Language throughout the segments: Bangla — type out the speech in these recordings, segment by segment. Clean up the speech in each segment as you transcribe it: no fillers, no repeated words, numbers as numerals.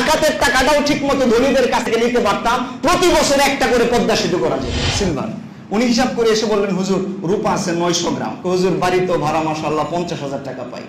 যাকাতের টাকাটাও ঠিক মতো ধনীদের কাছ থেকে নিতে পারতাম, প্রতি বছর একটা করে পদ্মা সেতু করা যেত। সিলভার উনি হিসাব করে এসে বললেন, হুজুর রূপা আছে 900 গ্রাম। হুজুর বাড়ি তো ভাড়া মাশাআল্লাহ 50,000 টাকা পাই,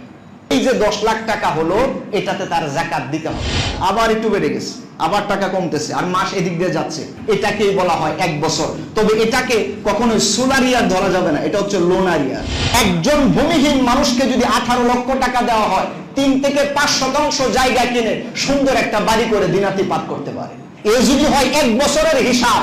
এই যে 10 লাখ টাকা হলো এটাতে তার যাকাত দিতে হবে। আবার একটু বেড়ে গেছে, আবার টাকা কমতেছে, আর মাস এদিক দিয়ে যাচ্ছে, এটাকেই বলা হয় 1 বছর। তবে এটাকে কখনোই সোলার ইয়ার ধরা যাবে না, এটা হচ্ছে লোনার ইয়ার। একজন ভূমিহীন মানুষকে যদি 18 লক্ষ টাকা দেওয়া হয়, 3 থেকে 5% জায়গা কিনে সুন্দর একটা বাড়ি করে দিনাতিপাত করতে পারে। এ যদি হয় 1 বছরের হিসাব,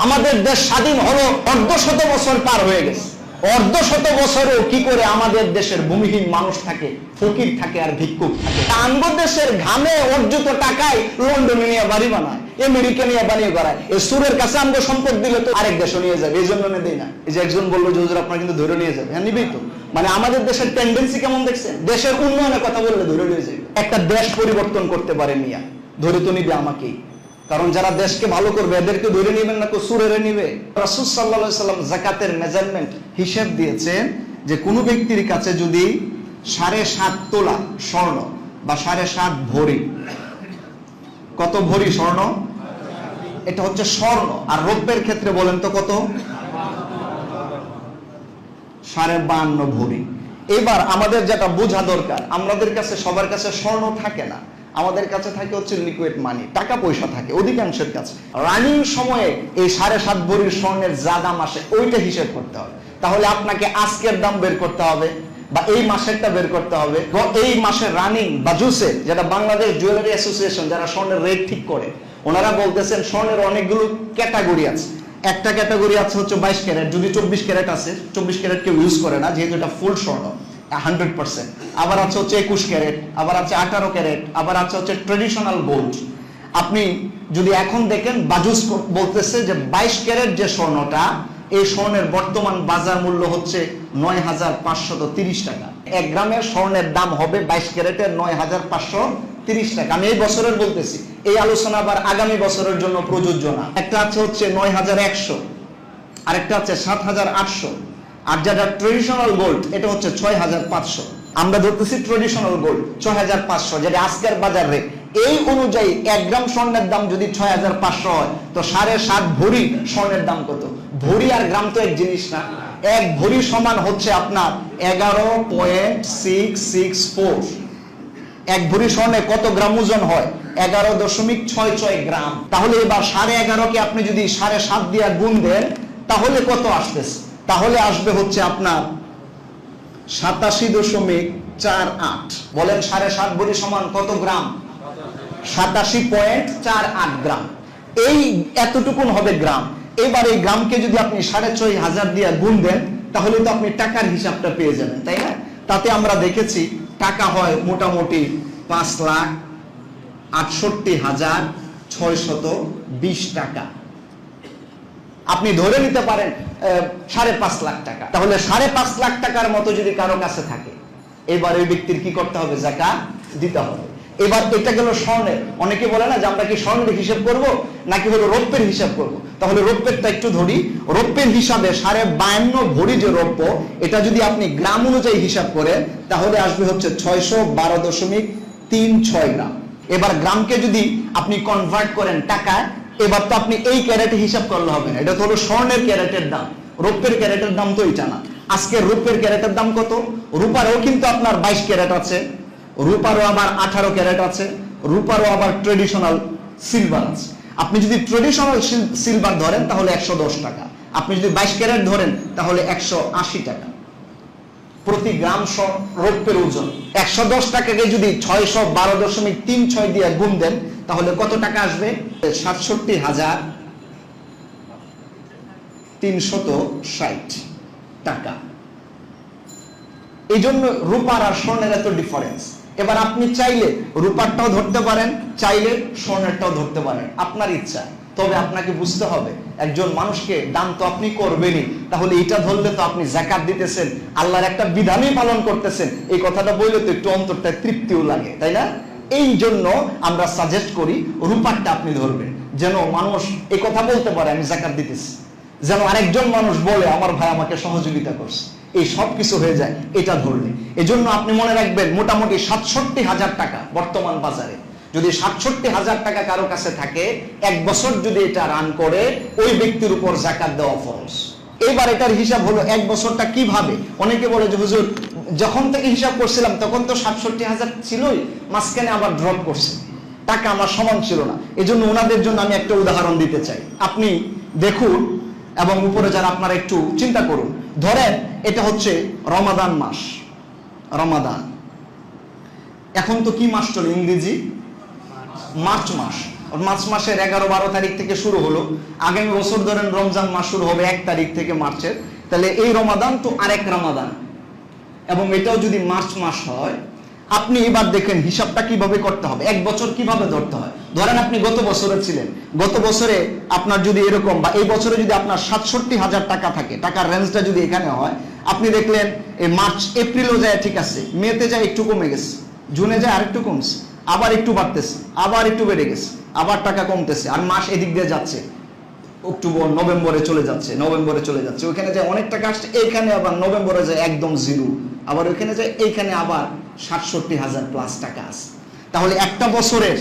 আমাদের দেশ স্বাধীন হলো 1/2 বছর পার হয়ে গেছে। 1/2 বছরেও কি করে আমাদের দেশের ভূমিহীন মানুষ থাকে, ফকির থাকে আর ভিক্ষুক থাকে। আমগো দেশের ঘামে অর্জিত টাকায় লন্ডনে নিয়ে বাড়ি বানায়, আমেরিকা নিয়ে বানিয়ে করায়। এই সুরের কাছে আমগো সম্পদ দিলে তো আরেক দেশে নিয়ে যাবে, এই জন্য দেই না। এই যে একজন বললো যে হুজুর আপনারা কিন্তু ধরে নিয়ে যাবে, হ্যাঁ নিবেই তো। মানে আমাদের দেশের টেন্ডেন্সি কেমন দেখছেন, দেশের উন্নয়নের কথা বললে ধরে নিয়ে যাবে। একটা দেশ পরিবর্তন করতে পারে মিয়া, ধরে তো নিবে আমাকেই। কারণ যারা দেশকে ভালো করবে এদেরকে ধরে নেবেন না, সুরেরে নিবে। রাসূল সাল্লাল্লাহু আলাইহি সাল্লাম যাকাতের মেজারমেন্ট হিসাব দিয়েছেন যে কোন ব্যক্তির কাছে যদি 7.5 তোলা স্বর্ণ বা 7.5 ভরি, কত ভরি স্বর্ণ? এটা হচ্ছে স্বর্ণ। আর রৌপ্যের ক্ষেত্রে বলেন তো কত? 52.5 ভরি। এবার আমাদের যেটা বোঝা দরকার, আমাদের কাছে সবার কাছে স্বর্ণ থাকে না, আমাদের কাছে থাকে হচ্ছে লিকুইড মানি, টাকা পয়সা থাকে অধিকাংশের কাছে। রানিং সময়ে এই 7.5 ভরির স্বর্ণের যা দাম আসে ওইটা হিসেব করতে হবে। তাহলে আপনাকে আজকের দাম বের করতে হবে বা এই মাসেরটা বের করতে হবে। এই মাসের রানিং বা জুসে, যেটা বাংলাদেশ জুয়েলারি অ্যাসোসিয়েশন যারা স্বর্ণের রেট ঠিক করে, ওনারা বলতেছেন স্বর্ণের অনেকগুলো ক্যাটাগরি আছে। একটা ক্যাটাগরি আছে হচ্ছে 22 ক্যারেট, যদি 24 ক্যারেট আছে, 24 ক্যারেট কেউ ইউজ করে না যেহেতু এটা ফুল স্বর্ণ 100%। আবার আছে হচ্ছে 21 ক্যারেট, আবার আছে 18 ক্যারেট, আবার আছে হচ্ছে ট্রেডিশনাল গোল্ড। আপনি যদি এখন দেখেন বাজুস বলতেছে যে 22 ক্যারেট যে স্বর্ণটা, এই স্বর্ণের বর্তমান বাজার মূল্য হচ্ছে 9,530 টাকা। 1 গ্রামের স্বর্ণের দাম হবে 22 ক্যারেটের 9,530 টাকা। আমি এই বছরের বলতেছি, এই আলোচনা আবার আগামী বছরের জন্য প্রযোজ্য না। একটা আছে হচ্ছে 9,100, আরেকটা আছে 7,800, আর যেটা ট্রেডিশনাল গোল্ড এটা হচ্ছে 6,500। আমরা ধরতেছি ট্রেডিশনাল গোল্ড 6,500, যেটা আজকের বাজার রেট। এই অনুযায়ী 1 গ্রাম স্বর্ণের দাম যদি 6,500 হয়, তো 7.5 ভরি স্বর্ণের দাম কত? ভরি আর গ্রাম তো এক জিনিস না। 1 ভরি সমান হচ্ছে আপনার 11.664। 1 ভরি স্বর্ণে কত গ্রাম ওজন হয়? 11.66 গ্রাম। তাহলে এবার 11.5 কে আপনি যদি 7.5 দিয়ে গুণ দেন, তাহলে কত আসতেছে? তাহলে আসবে হচ্ছে আপনার 87.48। বলেন 7.5 ভরি সমান কত গ্রাম? 87.48 গ্রাম। এই এতটুকুন হবে গ্রাম। এবার এই গ্রামকে যদি আপনি 6,500 দিয়ে গুণ দেন, তাহলে তো আপনি টাকার হিসাবটা পেয়ে যাবেন, তাই না? তাতে আমরা দেখেছি টাকা হয় মোটামুটি 5,68,620 টাকা। আপনি ধরে নিতে পারেন 5.5 লাখ টাকা। তাহলে 5.5 লাখ টাকার মতো যদি কারো কাছে থাকে, এবার ওই ব্যক্তির কি করতে হবে? যাকাত দিতে হবে। এবার এটা গেল স্বর্ণের। অনেকে বলে না যে আমরা কি স্বর্ণের হিসাব করব নাকি হলো রৌপ্যের হিসাব করব। তাহলে রৌপ্যেরটা একটু ধরি। রৌপ্যের হিসাবে 52.5 ভরি যে রৌপ্য, এটা যদি আপনি গ্রাম অনুযায়ী হিসাব করেন, তাহলে আসবে হচ্ছে 612.36 গ্রাম। এবার গ্রামকে যদি আপনি কনভার্ট করেন টাকায়, এবার তো আপনি এই ক্যারেটে হিসাব করলে হবে না। এটা তো হলো স্বর্ণের ক্যারেটের দাম, রৌপ্যের ক্যারেটের দাম তো এটা না। আজকে রৌপ্যের ক্যারেটের দাম কত? রূপারও কিন্তু আপনার 22 ক্যারেট আছে, রূপারও আবার 18 ক্যারেট আছে, রূপারও আবার ট্রেডিশনাল সিলভার আছে। আপনি যদি ট্রেডিশনাল সিলভার ধরেন তাহলে 110 টাকা, আপনি যদি 22 ক্যারেট ধরেন তাহলে 180 টাকা প্রতি গ্রাম রৌপ্যের ওজন। 110 টাকাকে যদি 612.36 দিয়ে গুণ দেন, তাহলে কত টাকা আসবে? 67,360 টাকা। এই জন্য রূপার আর স্বর্ণের এত ডিফারেন্স। এবার আপনি চাইলে রূপারটাও ধরতে পারেন, চাইলে স্বর্ণেরটাও ধরতে পারেন, আপনার ইচ্ছা। তবে আপনাকে বুঝতে হবে, একজন মানুষকে দান তো আপনি করবেনই, তাহলে এটা ধরলে তো আপনি যাকাত দিতেছেন, আল্লাহর একটা বিধানই পালন করতেছেন। এই কথাটা বললে তো একটু অন্তরটা তৃপ্তিও লাগে, তাই না? এই জন্য আমরা সাজেস্ট করি রূপারটা আপনি ধরবেন, যেন মানুষ এই কথা বলতে পারে আমি যাকাত দিতেছি, যেন আরেকজন মানুষ বলে আমার ভাই আমাকে সহযোগিতা করছে। এই সব কিছু হয়ে যায় এটা ধরলে। এজন্য আপনি মনে রাখবেন মোটামুটি 67,000 টাকা বর্তমান বাজারে। যদি ৬৭,০০০ টাকা কারো কাছে থাকে, ১ বছর যদি এটা রান করে, ওই ব্যক্তির উপর যাকাত দেওয়া ফরজ। এবার এটার হিসাব হলো ১ বছরটা কিভাবে। অনেকে বলে যে হুজুর যখন থেকে হিসাব করছিলাম তখন তো ৬৭,০০০ ছিলই, মাঝখানে আবার ড্রপ করছে, টাকা আমার সমান ছিল না। এজন্য ওনাদের জন্য আমি একটা উদাহরণ দিতে চাই। আপনি দেখুন এবং উপরে যারা আপনারা একটু চিন্তা করুন। ধরেন এটা হচ্ছে রমাদান মাস, রমাদান। এখন তো কি মাস চলে? ইংরেজি মার্চ মাস। মার্চ মাসের ১১-১২ তারিখ থেকে শুরু হলো, আগামী বছর ধরেন রমজান মাস শুরু হবে ১ তারিখ থেকে মার্চের। তাহলে এই রমাদান তো আরেক রমাদান, এবং এটাও যদি মার্চ মাস হয়, আপনি এবার দেখেন হিসাবটা কিভাবে করতে হবে, ১ বছর কিভাবে ধরতে হয়। ধরেন আপনি গত বছরে ছিলেন, গত বছরে আপনার যদি এরকম, বা এই বছরে যদি আপনার ৬৭,০০০ টাকা থাকে, টাকার রেঞ্জটা যদি এখানে হয়, আপনি দেখলেন এই মার্চ এপ্রিলও যায় ঠিক আছে, মেতে যায় একটু কমে গেছে, জুনে যায় আরেকটু কমছে, আবার একটু বাড়তেছে, আবার একটু বেড়ে গেছে, আবার টাকা কমতেছে, আর মাস এদিক দিয়ে যাচ্ছে, অক্টোবর নভেম্বরে চলে যাচ্ছে, নভেম্বরে চলে যাচ্ছে, ওইখানে যায় অনেক টাকা আসছে, এইখানে আবার নভেম্বরে যায় একদম জিরো, আবার ওইখানে যায়, এইখানে আবার ৬৭,০০০ প্লাস টাকা আছে। তাহলে একটা বছরের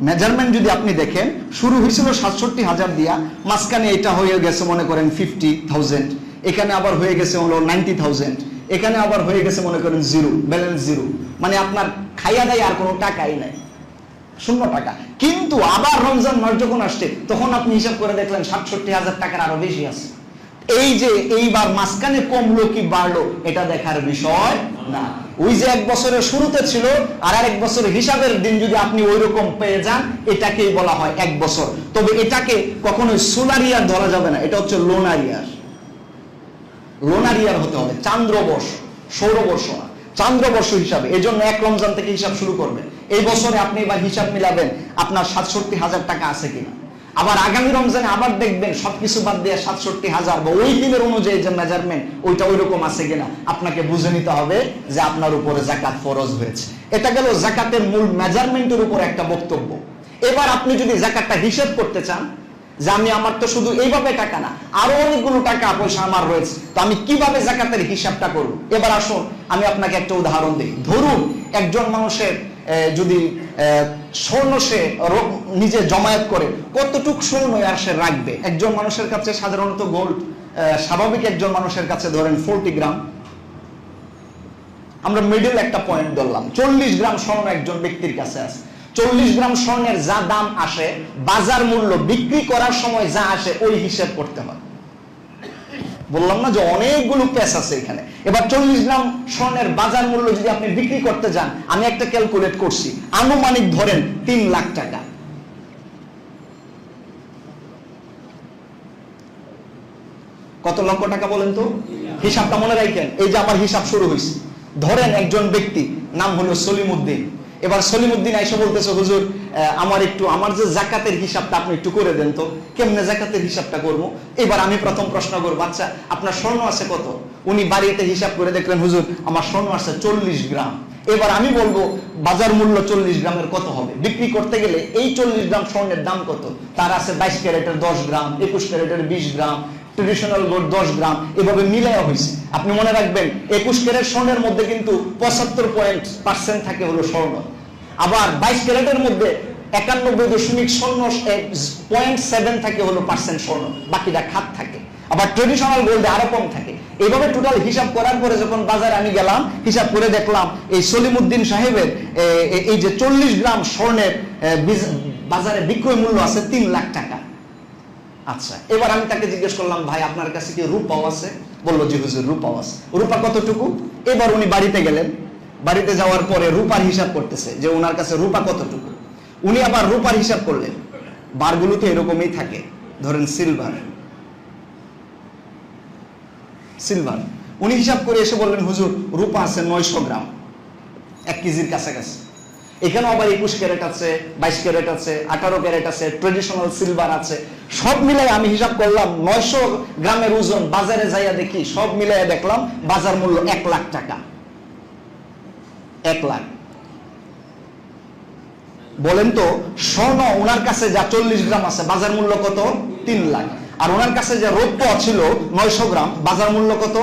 মেজারমেন্ট যদি আপনি দেখেন, শুরু হয়েছিল ৬৭,০০০ দিয়া, মাঝখানে এটা হয়ে গেছে মনে করেন 50,000, এখানে আবার হয়ে গেছে হলো 90,000, এখানে আবার হয়ে গেছে মনে করেন জিরো, ব্যালেন্স জিরো, মানে আপনার খাইয়া দেয় আর কোনো টাকাই নাই, শূন্য টাকা। কিন্তু আবার রমজান মাস যখন আসছে, তখন আপনি হিসাব করে দেখলেন ৬৭,০০০ টাকার আরো বেশি আছে। এই যে এইবার মাঝখানে কমলো কি বাড়লো, এটা দেখার বিষয় না। ওই যে ১ বছরের শুরুতে ছিল আর আরেক বছরের হিসাবের দিন যদি আপনি ওই রকম পেয়ে যান, এটাকেই বলা হয় ১ বছর। তবে এটাকে কখনোই সোলার ইয়ার ধরা যাবে না, এটা হচ্ছে লোনার ইয়ার। লোনার ইয়ার হতে হবে, চান্দ্রবর্ষ, সৌরবর্ষ না, চান্দ্রবর্ষ হিসাবে। এই জন্য ১ রমজান থেকে হিসাব শুরু করবেন। এই বছরে আপনি এবার হিসাব মিলাবেন আপনার ৬৭,০০০ টাকা আছে কিনা। আবার আগামী রমজানে আবার দেখবেন সবকিছু বাদ দিয়ে ৬৭,০০০ বা ওই দিনের অনুযায়ী যে মেজারমেন্ট, ওইটা ওই রকম আছে কিনা আপনাকে বুঝে নিতে হবে যে আপনার উপরে যাকাত ফরজ হয়েছে। এটা গেল যাকাতের মূল মেজারমেন্টের উপর একটা বক্তব্য। এবার আপনি যদি যাকাতটা হিসাব করতে চান, যে আমি আমার তো শুধু এইভাবে টাকা না, আরো অনেকগুলো টাকা পয়সা আমার রয়েছে, তো আমি কিভাবে যাকাতের হিসাবটা করব। এবার আসুন আমি আপনাকে একটা উদাহরণ দিই। ধরুন একজন মানুষের যদি স্বর্ণ সে নিজে জমায়েত করে, কতটুক স্বর্ণ আর সে রাখবে। একজন মানুষের কাছে সাধারণত গোল্ড স্বাভাবিক একজন মানুষের কাছে ধরেন 40 গ্রাম, আমরা মিডল একটা পয়েন্ট ধরলাম, 40 গ্রাম স্বর্ণ একজন ব্যক্তির কাছে আছে। 40 গ্রাম স্বর্ণের যা দাম আসে, বাজার মূল্য বিক্রি করার সময় যা আসে, ওই হিসাব করতে হয়। বললাম না যে অনেকগুলো পেস আছে এখানে। এবার 40 গ্রাম স্বর্ণের বাজার মূল্য যদি আপনি বিক্রি করতে যান, আমি একটা ক্যালকুলেট করছি, আনুমানিক ধরেন 3 লাখ টাকা। কত লক্ষ টাকা বলেন তো? হিসাবটা মনে রাখেন। এই যে আমার হিসাব শুরু হয়েছে, ধরেন একজন ব্যক্তি নাম হলো সলিমউদ্দিন। এবার সলিমউদ্দিন আইসা বলতেছে, হুজুর আমার যে যাকাতের হিসাবটা আপনি একটু করে দেন তো। কেমনে যাকাতের হিসাবটা করবো? এবার আমি প্রথম প্রশ্ন করবো, আচ্ছা আপনার স্বর্ণ আছে কত? উনি বাড়িতে হিসাব করে দেখলেন, হুজুর আমার স্বর্ণ আছে 40 গ্রাম। এবার আমি বলবো বাজার মূল্য 40 গ্রামের কত হবে, বিক্রি করতে গেলে এই 40 গ্রাম স্বর্ণের দাম কত? তার আছে 22 ক্যারেটের 10 গ্রাম, 21 ক্যারেটের 20 গ্রাম, ট্রেডিশনাল গোল্ড 10 গ্রাম, এভাবে মিলাইয়া হয়েছে। আপনি মনে রাখবেন 21 ক্যারেট স্বর্ণের মধ্যে কিন্তু 75% থাকে হলো স্বর্ণ। আবার 22 ক্যারেটের মধ্যে 91.0.7 থাকে হলো পার্সেন্ট স্বর্ণ, বাকিটা খাত থাকে। আবার ট্রেডিশনাল গোল্ডে আরো কম থাকে। এইভাবে টোটাল হিসাব করার পরে যখন বাজারে আমি গেলাম, হিসাব করে দেখলাম এই সলিমউদ্দিন সাহেবের এই যে 40 গ্রাম স্বর্ণের বাজারে বিক্রয় মূল্য আছে 3 লাখ টাকা। আচ্ছা, এবার আমি তাকে জিজ্ঞেস করলাম, ভাই আপনার কাছে কি রূপাও আছে? বললো জি হুজুর রূপাও আছে। রূপা কতটুকু? এবার উনি বাড়িতে গেলেন, বাড়িতে যাওয়ার পরে রূপার হিসাব করতেছে যে ওনার কাছে রূপা কতটুকু। উনি আবার রূপার হিসাব করলেন, বারগুলো তো এরকমই থাকে, ধরেন সিলভার। উনি হিসাব করে এসে বললেন, হুজুর রূপা আছে 900 গ্রাম, 1 কেজির কাছাকাছি। এখানেও আবার 21 ক্যারেট আছে, 22 ক্যারেট আছে, 18 ক্যারেট আছে, ট্রেডিশনাল সিলভার আছে। সব মিলাই আমি হিসাব করলাম 900 গ্রামের ওজন। বাজারে যাইয়া দেখি সব মিলাইয়া দেখলাম বাজার মূল্য 1 লাখ টাকা। 1 লাখ। বলেন তো স্বর্ণ ওনার কাছে যা 40 গ্রাম আছে, বাজার মূল্য কত? 3 লাখ। আর ওনার কাছে যে রৌপ্য ছিল 900 গ্রাম, বাজার মূল্য কত?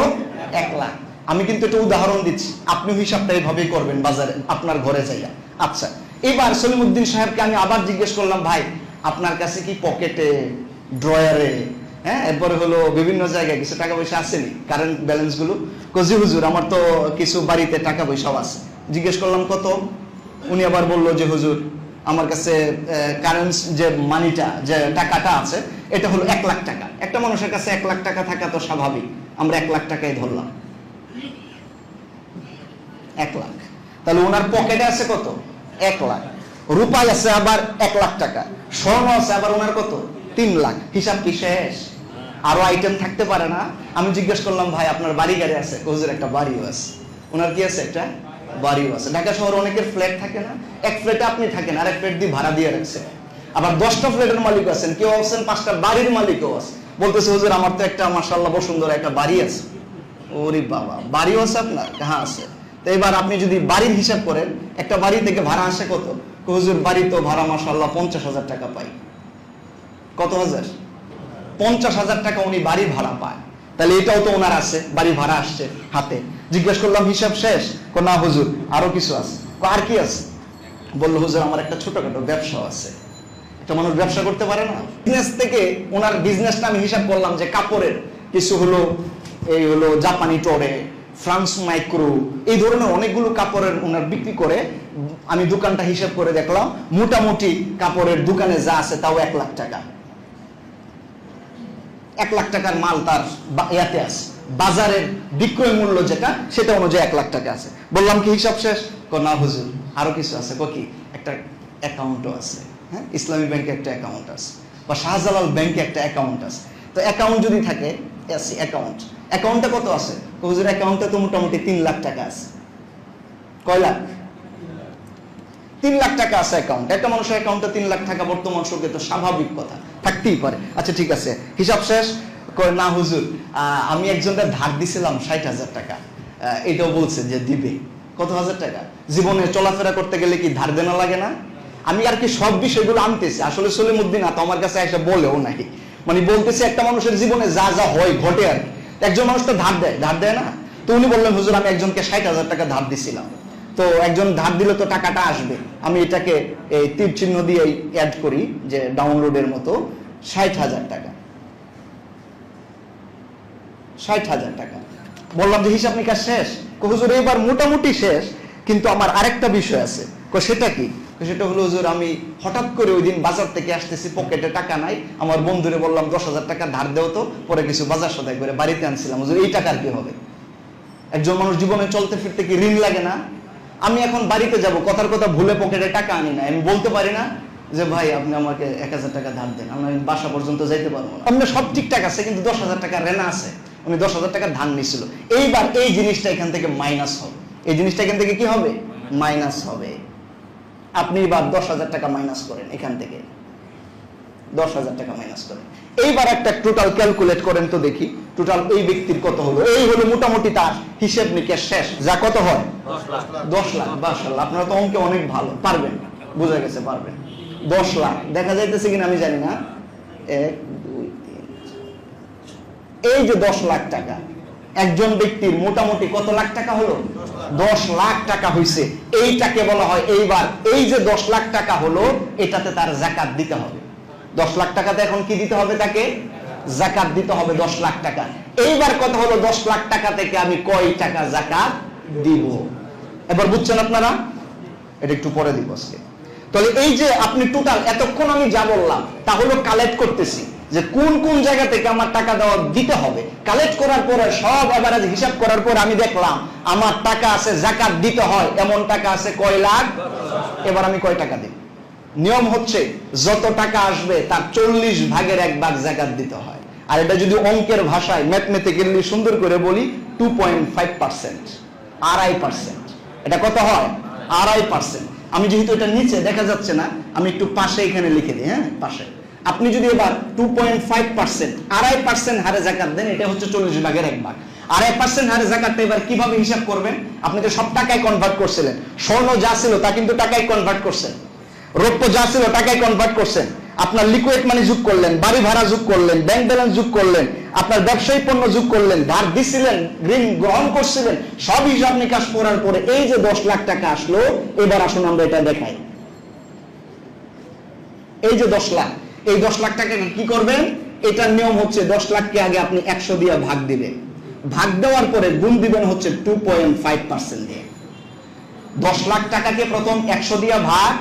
1 লাখ। আমি কিন্তু একটা উদাহরণ দিচ্ছি, আপনি হিসাবটা এইভাবেই করবেন বাজারে আপনার ঘরে যাইয়া। আচ্ছা, এবার সলিমউদ্দিন সাহেবকে আমি আবার জিজ্ঞেস করলাম, ভাই আপনার কাছে কি পকেটে, ড্রয়ারে, হ্যাঁ এরপরে হলো বিভিন্ন জায়গায় কিছু টাকা পয়সা আসেনি, কারেন্ট ব্যালেন্স গুলো? কজি হুজুর আমার তো কিছু বাড়িতে টাকা পয়সাও আছে। জিজ্ঞেস করলাম কত? উনি আবার বললো যে হুজুর আমার কাছে কারেন্ট যে মানিটা, যে টাকাটা আছে এটা হলো 1 লাখ টাকা। একটা মানুষের কাছে 1 লাখ টাকা থাকা তো স্বাভাবিক, আমরা 1 লাখ টাকাই ধরলাম। 1 লাখ। তাহলে ওনার পকেটে আছে কত? 1 লাখ। রূপায় আছে আবার 1 লাখ টাকা, স্বর্ণ আছে আবার ওনার কত? 3 লাখ। হিসাব কি শেষ? আরো আইটেম থাকতে পারে না? আমি জিজ্ঞেস করলাম, ভাই আপনার বাড়ি গাড়ি আছে? হুজুর একটা বাড়িও আছে। ওনার কি আছে? একটা বাড়িও আছে। ঢাকা শহরে অনেকের ফ্ল্যাট থাকে না, এক ফ্ল্যাটে আপনি থাকেন, আরেক ফ্ল্যাট দিয়ে ভাড়া দিয়ে রাখছেন। আবার 10টা ফ্ল্যাটের মালিক আছেন, কেউ আছেন 5টা বাড়ির মালিকও আছে। বলতেছে হুজুর আমার তো একটা মাশাআল্লাহ বসুন্ধরা একটা বাড়ি আছে। ওরে বাবা, বাড়িও আছে আপনার? হ্যাঁ আছে। তো এবার আপনি যদি বাড়ির হিসাব করেন, একটা বাড়ি থেকে ভাড়া আসে কত? হুজুর বাড়ি তো ভাড়া মাশাআল্লাহ 50,000 টাকা পাই। কত হাজার? 50,000 টাকা উনি বাড়ি ভাড়া পায়। তাহলে এটাও তো ওনার আছে, বাড়ি ভাড়া আসছে হাতে। জিজ্ঞেস করলাম হিসাব শেষ? না হুজুর আরো কিছু আছে। আর কি আছে? বললো হুজুর আমার একটা ছোটখাটো ব্যবসা আছে। একটা মানুষ ব্যবসা করতে পারে না? বিজনেস থেকে ওনার বিজনেসটা আমি হিসাব করলাম যে কাপড়ের কিছু হলো, এই হলো জাপানি টরে, ফ্রান্স মাইক্রো, এই ধরনের অনেকগুলো কাপড়ের ওনার বিক্রি করে। আমি দোকানটা হিসাব করে দেখলাম, মোটামুটি কাপড়ের দোকানে যা আছে তাও 1 লাখ টাকা। 1 লাখ টাকার মাল তার ইয়াতে আছে, বাজারের বিক্রয় মূল্য যেটা সেটা অনুযায়ী 1 লাখ টাকা আছে। বললাম কি হিসাব শেষ? না হুজুর আরো কিছু আছে। কি? একটা অ্যাকাউন্টও আছে, হ্যাঁ ইসলামী ব্যাংকে একটা অ্যাকাউন্ট আছে, বা শাহজালাল ব্যাংকে একটা অ্যাকাউন্ট আছে। তো অ্যাকাউন্ট যদি থাকে, অ্যাকাউন্টে কত আছে? হুজুর অ্যাকাউন্টে তো মোটামুটি 3 লাখ টাকা আছে। কয় লাখ? 3 লাখ টাকা আছে অ্যাকাউন্ট। একটা মানুষের অ্যাকাউন্টে 3 লাখ টাকা বর্তমান যুগে তো স্বাভাবিক কথা, থাকতেই পারে। আচ্ছা ঠিক আছে, হিসাব শেষ? না হুজুর আমি একজনকে ধার দিছিলাম 60,000 টাকা, এটাও বলছে যে দিবে। কত হাজার টাকা? জীবনে চলাফেরা করতে গেলে কি ধার দেনা লাগে না? আমি আর কি সব বিষয়গুলো আনতেছি, আসলে সলিমউদ্দিন তো আমার কাছে এসে বলেও নাকি, মানে বলতেছি একটা মানুষের জীবনে যা যা হয় ঘটে আর কি। একজন মানুষ তো ধার দেয় না? তো উনি বললেন হুজুর আমি একজনকে 60,000 টাকা ধার দিছিলাম। তো একজন ধার দিলে তো টাকাটা আসবে, আমি এটাকে এই তীর চিহ্ন দিয়ে অ্যাড করি যে ডাউনলোডের মতো, 60,000 টাকা। 60,000 টাকা। বললাম যে হিসাব নিকাশ শেষ? হুজুর এবার মোটামুটি শেষ, কিন্তু আমার আরেকটা বিষয় আছে। সেটা কি? সেটা হলো হুজুর আমি হঠাৎ করে ওই দিন বাজার থেকে আসতেছি, পকেটে টাকা নাই, আমার বন্ধুরে বললাম 10,000 টাকা ধার দেও তো, পরে কিছু বাজার সদাই করে বাড়িতে আনছিলাম। হুজুর এই টাকার কি হবে? একজন মানুষ জীবনে চলতে ফিরতে কি ঋণ লাগে না? আমি এখন বাড়িতে যাব, কথার কথা ভুলে পকেটে টাকা আনি না, আমি বলতে পারি না যে ভাই আপনি আমাকে 1,000 টাকা ধার দেন, আমি বাসা পর্যন্ত যাইতে পারবো না। আপনার সব ঠিকঠাক আছে, কিন্তু 10,000 টাকা রেনা আছে, উনি 10,000 টাকা ধার নিছিল। এইবার এই জিনিসটা এখান থেকে মাইনাস হবে, এই জিনিসটা এখান থেকে কি হবে? মাইনাস হবে। আপনি এবার 10,000 টাকা মাইনাস করেন, এখান থেকে 10,000 টাকা মাইনাস করেন। এইবার একটা টোটাল ক্যালকুলেট করেন তো দেখি, টোটাল এই ব্যক্তির কত হলো। এই হলো মোটামুটি তার হিসেব নিকেশ শেষ, যা কত হয়? 10 লাখ। মাশাআল্লাহ আপনারা তো অঙ্কে অনেক ভালো, পারবেন, বোঝা গেছে পারবেন। 10 লাখ দেখা যাইতেছে কিনা আমি জানি না। 1 2 3, এই যে 10 লাখ টাকা একজন ব্যক্তির মোটামুটি কত লাখ টাকা হলো? 10 লাখ টাকা হইছে। এইটাকে বলা হয়, এইবার এই যে 10 লাখ টাকা হলো এটাতে তার যাকাত দিতে হবে। 10 লাখ টাকাতে এখন কি দিতে হবে? তাকে যাকাত দিতে হবে 10 লাখ টাকা। এইবার কথা হলো 10 লাখ টাকা থেকে আমি কয় টাকা যাকাত দিব? এবার বুঝছেন আপনারা? এটা একটু পরে দিব আজকে। তাহলে এই যে আপনি টোটাল এতক্ষণ আমি যা বললাম তা হলো কালেক্ট করতেছি যে কোন কোন জায়গা থেকে আমার টাকা দেওয়া দিতে হবে। কালেক্ট করার পরে সব এভারেজ হিসাব করার পর আমি দেখলাম আমার টাকা আছে যাকাত দিতে হয় এমন টাকা আছে কয় লাখ। এবার আমি কয় টাকা দেব? নিয়ম হচ্ছে যত টাকা আসবে তার 40 ভাগের 1 ভাগ যাকাত দিতে হয়। আর এটা যদি অঙ্কের ভাষায় ম্যাথমেটিক্যালি সুন্দর করে বলি 2.5%, 2.5%। এটা কত হয়? 2.5%। আমি যেহেতু এটা নিচে দেখা যাচ্ছে না, আমি একটু পাশে এখানে লিখে দিই, হ্যাঁ পাশে। আপনি যদি এবার 2.5%, 2.5% হারে যাকাত দেন, এটা হচ্ছে 40 ভাগের 1 ভাগ। 2.5% হারে যাকাতটা এবার কিভাবে হিসাব করবেন? আপনি তো সব টাকায় কনভার্ট করছিলেন, স্বর্ণ যা ছিল তা কিন্তু টাকায় কনভার্ট করছেন, রৌপ্য যা ছিল টাকায় কনভার্ট করছেন, আপনার লিকুইড মানি যোগ করলেন, বাড়ি ভাড়া যোগ করলেন, ব্যাংক ব্যালেন্স যোগ করলেন, আপনার ব্যবসায়ী পণ্য যোগ করলেন, ধার দিছিলেন, ঋণ গ্রহণ করছিলেন, সব হিসাব নিকাশ করার পরে এই যে 10 লাখ টাকা আসলো, এবার আসুন আমরা এটা দেখাই। এই যে 10 লাখ, এই 10 লাখ টাকাকে কি করবেন? এটার নিয়ম হচ্ছে 10 লাখকে আগে আপনি 100 দিয়ে ভাগ দিবেন, ভাগ দেওয়ার পরে গুণ দিবেন হচ্ছে 2.5% দিয়ে। 10 লাখ টাকাকে প্রথম 100 দিয়ে ভাগ,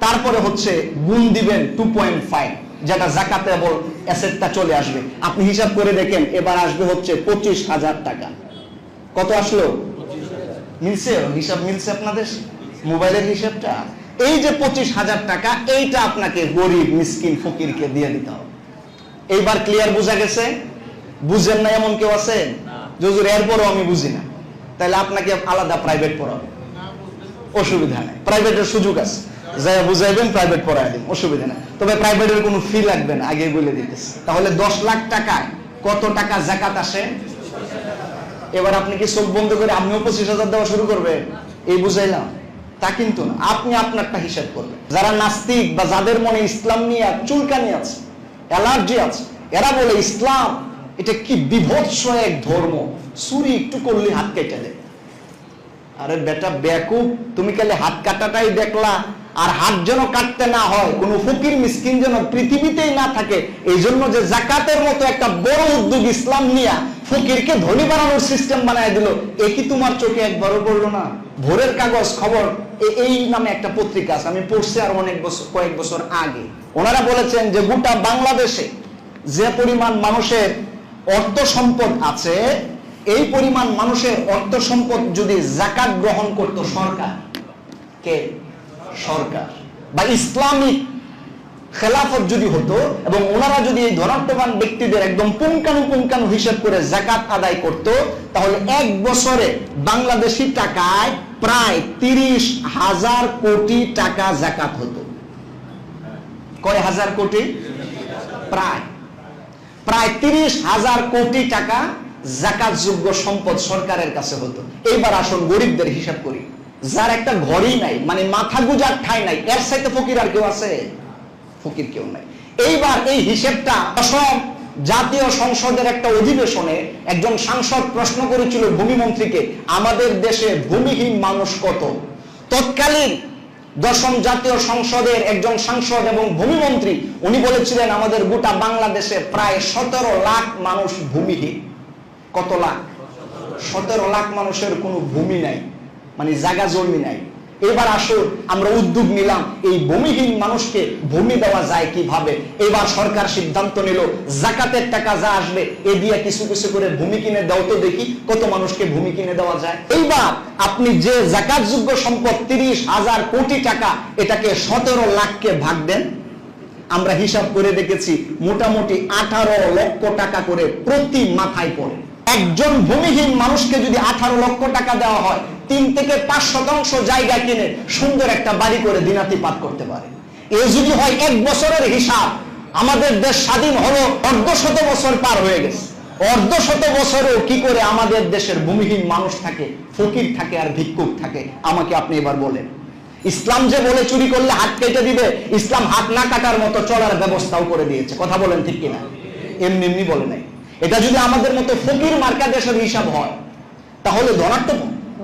তারপরে হচ্ছে গুণ দিবেন 2.5, যেটা যাকাতেবল অ্যাসেটটা চলে আসবে। আপনি হিসাব করে দেখেন, এবার আসবে হচ্ছে 25,000 টাকা। কত আসলো? মিলছে? হিসাব মিলছে আপনাদের মোবাইলের হিসাবটা? এই যে 25,000 টাকা, এইটা আপনাকে গরিব মিসকিন ফকিরকে দিয়ে দিতে হবে। এইবার ক্লিয়ার বোঝা গেছে? বুঝেন না এমন কেউ আছে? হুজুর এরপরও আমি বুঝি না, তাহলে আপনাকে আলাদা প্রাইভেট পড়াবো, অসুবিধা নেই, প্রাইভেটের সুযোগ আছে, যাই বুঝাইবেন প্রাইভেট পড়াই দিন, অসুবিধা নেই। তবে প্রাইভেটের কোনো ফি লাগবে না, আগে বলে দিতেছি। তাহলে 10 লাখ টাকায় কত টাকা যাকাত আসে? এবার আপনি কি চোখ বন্ধ করে আপনিও 25,000 দেওয়া শুরু করবেন? এই বুঝাইলাম? তা কিন্তু না, আপনি আপনারটা হিসাব করবেন। যারা নাস্তিক বা যাদের মনে ইসলাম নিয়ে চুলকানি আছে, অ্যালার্জি আছে, এরা বলে ইসলাম এটা কি বিভৎস এক ধর্ম, চুরি একটু করলে হাত কেটে দেয়। আরে বেটা বেকুব, তুমি খালি হাত কাটাটাই দেখলা, আর হাত যেন কাটতে না হয়, কোন ফকির মিসকিন যেন পৃথিবীতেই না থাকে, এই জন্য যে জাকাতের মতো একটা বড় উদ্যোগ ইসলাম নিয়ে ফকিরকে ধনী বানানোর সিস্টেম বানায় দিল, এ কি তোমার চোখে একবারও পড়লো না? ভোরের কাগজ খবর এই নামে একটা পত্রিকা আছে, আমি পড়ছি আর কয়েক বছর আগে। ওনারা বলেছেন যে গোটা বাংলাদেশে যে পরিমাণ মানুষের অর্থ সম্পদ আছে, এই পরিমাণ মানুষের অর্থ সম্পদ যদি যাকাত গ্রহণ করত সরকার, কে? সরকার বা ইসলামিক খেলাফত যদি হতো, এবং ওনারা যদি এই ধনাত্মবান ব্যক্তিদের একদম পুঙ্খানুপুঙ্খানু হিসাব করে যাকাত আদায় করত, তাহলে এক বছরে বাংলাদেশি টাকায় প্রায় 30,000 কোটি টাকা যাকাত হতো। কয় হাজার কোটি? প্রায় 30,000 কোটি টাকা যাকাতযোগ্য সম্পদ সরকারের কাছে হতো। এইবার আসুন গরিবদের হিসাব করি, যার একটা ঘরই নাই, মানে মাথা গুজার ঠাঁই নাই, এর সাথে ফকির আর কেউ আছে? ফকির কেউ নাই। এইবার এই হিসেবটা সব জাতীয় সংসদের একটা অধিবেশনে একজন সাংসদ প্রশ্ন করেছিল ভূমিমন্ত্রীকে, আমাদের দেশে ভূমিহীন মানুষ কত? তৎকালীন 10ম জাতীয় সংসদের একজন সাংসদ এবং ভূমিমন্ত্রী, উনি বলেছিলেন আমাদের গোটা বাংলাদেশে প্রায় 17 লাখ মানুষ ভূমিহীন। কত লাখ? 17 লাখ মানুষের কোনো ভূমি নাই, মানে জায়গা জমি নাই। এবার আসুন আমরা উদ্যোগ নিলাম, এই ভূমিহীন মানুষকে ভূমি দেওয়া যায় কিভাবে। এবার সরকার সিদ্ধান্ত নিল, যাকাতের টাকা যা আসবে এ দিয়ে কিছু কিছু করে ভূমি কিনে দাও, তো দেখি কত মানুষকে ভূমি কিনে দেওয়া যায়। এইবার আপনি যে যাকাতযোগ্য সম্পদ 30,000 কোটি টাকা, এটাকে 17 লাখকে ভাগ দেন। আমরা হিসাব করে দেখেছি মোটামুটি 18 লক্ষ টাকা করে প্রতি মাথায় পড়ে। একজন ভূমিহীন মানুষকে যদি 18 লক্ষ টাকা দেওয়া হয়, 3 থেকে 5% জায়গা কিনে সুন্দর একটা বাড়ি করে দিনাতিপাত করতে পারে। এ যদি হয় 1 বছরের হিসাব, আমাদের দেশ স্বাধীন হলো 1/2 বছর পার হয়ে গেছে। 1/2 বছরেও কি করে আমাদের দেশের ভূমিহীন মানুষ থাকে, ফকির থাকে আর ভিক্ষুক থাকে? আমাকে আপনি এবার বলেন। ইসলাম যে বলে চুরি করলে হাত কেটে দিবে, ইসলাম হাত না কাটার মতো চলার ব্যবস্থাও করে দিয়েছে। কথা বলেন ঠিক কিনা? এমনি বলে নাই। এটা যদি আমাদের মতো ফকির মার্কা দেশের হিসাব হয়, তাহলে ধনাত্মক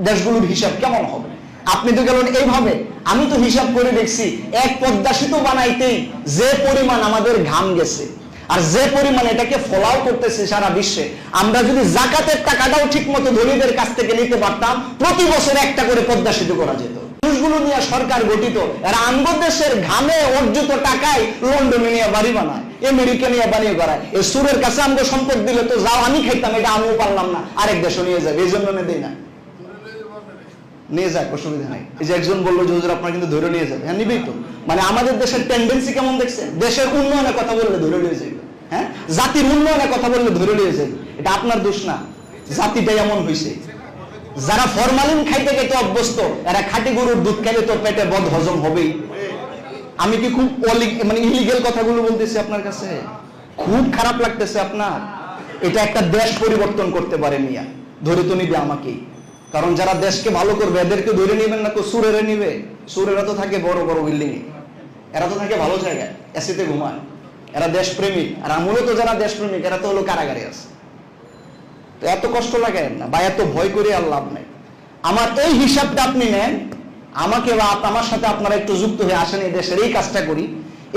দেশগুলোর হিসাব কেমন হবে? আপনি তো গেলেন এইভাবে, আমি তো হিসাব করে দেখছি, এক পদ্মা সেতু বানাইতেই যে পরিমাণ আমাদের ঘাম গেছে, আর যে পরিমাণ এটাকে ফলাও করতেছে সারা বিশ্বে, আমরা যদি যাকাতের টাকাটাও ঠিক মতো ধনীদের কাছ থেকে নিতে পারতাম, প্রতি বছর একটা করে পদ্মা সেতু করা যেত। মানুষগুলো নিয়ে সরকার গঠিত, এরা আঙ্গ দেশের ঘামে অর্জিত টাকায় লন্ডনে নিয়ে বাড়ি বানায়, আমেরিকা নিয়ে বানিয়ে করায়। এই সুরের কাছে আমাকে সম্পদ দিলে তো যাও আমি খাইতাম, এটা আমিও পারলাম না, আরেক দেশও নিয়ে যাবে, এই জন্য দেই না। নিয়ে যাক, অসুবিধা নাই। এই যে একজন বললো যে হুজুর আপনার কিন্তু ধরে নিয়ে যাবে, হ্যাঁ নিবেই তো। মানে আমাদের দেশের টেন্ডেন্সি কেমন দেখছেন? দেশের উন্নয়নের কথা বললে ধরে নিয়ে যাবে, হ্যাঁ, জাতির উন্নয়নের কথা বললে ধরে নিয়ে যাবে। এটা আপনার দোষ না, জাতিটাই এমন হয়েছে। যারা ফরমালিন খাইতে খেতে অভ্যস্ত, এরা খাঁটি গরুর দুধ খেলে তো পেটে বদ হজম হবেই। আমি কি খুব মানে ইলিগেল কথাগুলো বলতেছি আপনার কাছে? খুব খারাপ লাগতেছে আপনার? এটা একটা দেশ পরিবর্তন করতে পারে মিয়া, ধরে তো নিবে আমাকেই। কারণ যারা দেশকে ভালো করবে এদেরকে ধরে নিবেন না, তো সুরেরা নিবে। সুরেরা তো থাকে বড় বড় বিল্ডিং এ, এরা তো থাকে ভালো জায়গায়, এসিতে ঘুমায়, এরা দেশপ্রেমিক। আর মূলত যারা দেশপ্রেমিক এরা তো হলো কারাগারে আছে। তো এত কষ্ট লাগে না বা এত ভয় করে আর লাভ নাই। আমার এই হিসাবটা আপনি নেন, আমাকে বা আমার সাথে আপনারা একটু যুক্ত হয়ে আসেন, এই দেশের এই কাজটা করি।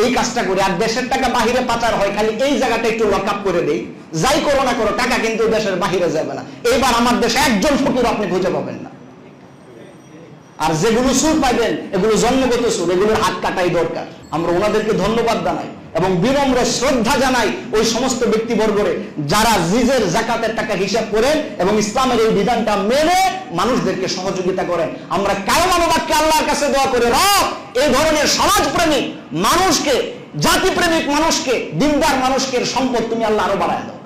এই কাজটা করি, আর দেশের টাকা বাহিরে পাচার হয়, খালি এই জায়গাটা একটু লক আপ করে দেই, যাই করো না করো টাকা কিন্তু দেশের বাহিরে যাবে না। এবার আমার দেশে একজন ফকির আপনি খুঁজে পাবেন না। আর যেগুলো সুর পাইবেন এগুলো জন্মগত সুর, এগুলোর হাত কাটাই দরকার। আমরা ওনাদেরকে ধন্যবাদ জানাই এবং বিনম্র শ্রদ্ধা জানাই ওই সমস্ত ব্যক্তিবর্গরে যারা নিজের যাকাতের টাকা হিসাব করেন এবং ইসলামের এই বিধানটা মেনে মানুষদেরকে সহযোগিতা করেন। আমরা কায়ম অনুবাদকে আল্লাহর কাছে দোয়া করে রব এই ধরনের সমাজপ্রেমিক মানুষকে, জাতিপ্রেমিক মানুষকে, দিনদার মানুষকে সম্পদ তুমি আল্লাহ আরো বাড়ায় দাও।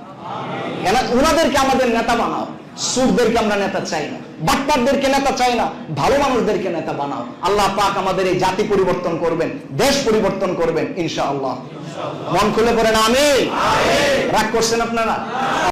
কেন ওনাদেরকে আমাদের নেতা বানাও, সুরদেরকে আমরা নেতা চাই না, বাটপারদেরকে নেতা চাই না, ভালো মানুষদেরকে নেতা বানাও। আল্লাহ পাক আমাদের এই জাতি পরিবর্তন করবেন, দেশ পরিবর্তন করবেন ইনশাআল্লাহ। মন খুলে পড়েন আমিন। রাগ করছেন আপনারা?